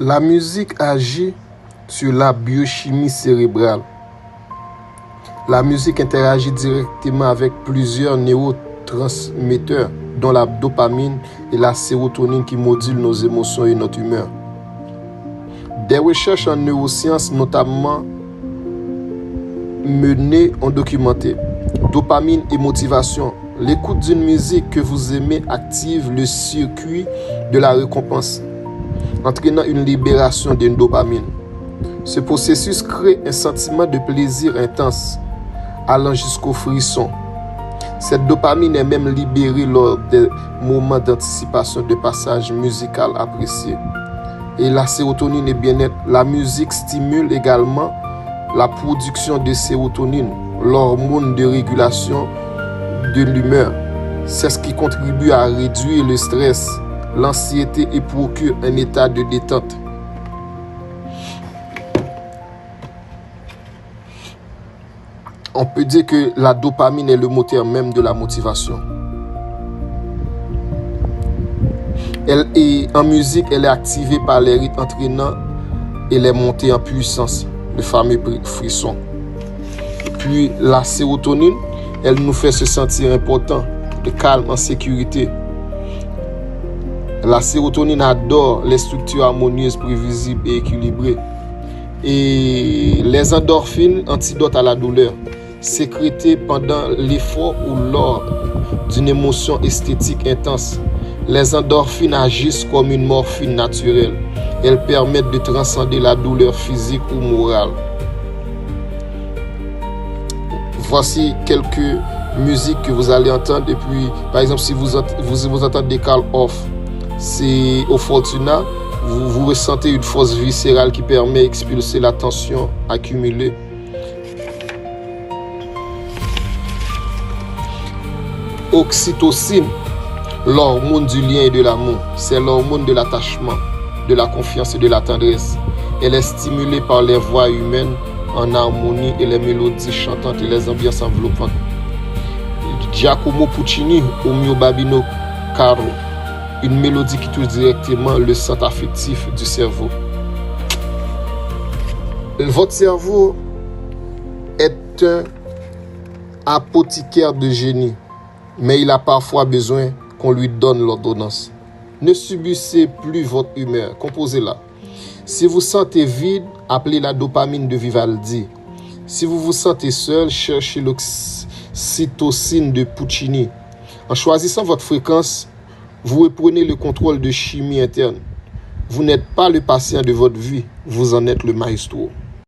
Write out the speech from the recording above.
La musique agit sur la biochimie cérébrale. La musique interagit directement avec plusieurs neurotransmetteurs, dont la dopamine et la sérotonine qui modulent nos émotions et notre humeur. Des recherches en neurosciences, notamment menées, ont documenté dopamine et motivation. L'écoute d'une musique que vous aimez active le circuit de la récompense, entraînant une libération de dopamine. Ce processus crée un sentiment de plaisir intense, allant jusqu'au frisson. Cette dopamine est même libérée lors des moments d'anticipation de passage musical apprécié. Et la sérotonine et bien-être. La musique stimule également la production de sérotonine, l'hormone de régulation de l'humeur. C'est ce qui contribue à réduire le stress, l'anxiété et procure un état de détente. On peut dire que la dopamine est le moteur même de la motivation. En musique, elle est activée par les rythmes entraînants et les montées en puissance, le fameux frisson. Puis la sérotonine, elle nous fait se sentir important, de calme, en sécurité. La sérotonine adore les structures harmonieuses, prévisibles et équilibrées. Et les endorphines, antidotes à la douleur, sécrétées pendant l'effort ou lors d'une émotion esthétique intense. Les endorphines agissent comme une morphine naturelle. Elles permettent de transcender la douleur physique ou morale. Voici quelques musiques que vous allez entendre. Et puis, par exemple, si vous entendez Carl Orff, c'est au Fortuna, vous ressentez une force viscérale qui permet d'expulser la tension accumulée. Oxytocine, l'hormone du lien et de l'amour. C'est l'hormone de l'attachement, de la confiance et de la tendresse. Elle est stimulée par les voix humaines en harmonie et les mélodies chantantes et les ambiances enveloppantes. Giacomo Puccini au Mio Babino Caro, une mélodie qui touche directement le centre affectif du cerveau. Votre cerveau est un apothicaire de génie, mais il a parfois besoin qu'on lui donne l'ordonnance. Ne subissez plus votre humeur, composez-la. Si vous sentez vide, appelez la dopamine de Vivaldi. Si vous vous sentez seul, cherchez l'oxytocine de Puccini. En choisissant votre fréquence, vous reprenez le contrôle de chimie interne. Vous n'êtes pas le patient de votre vie, vous en êtes le maestro.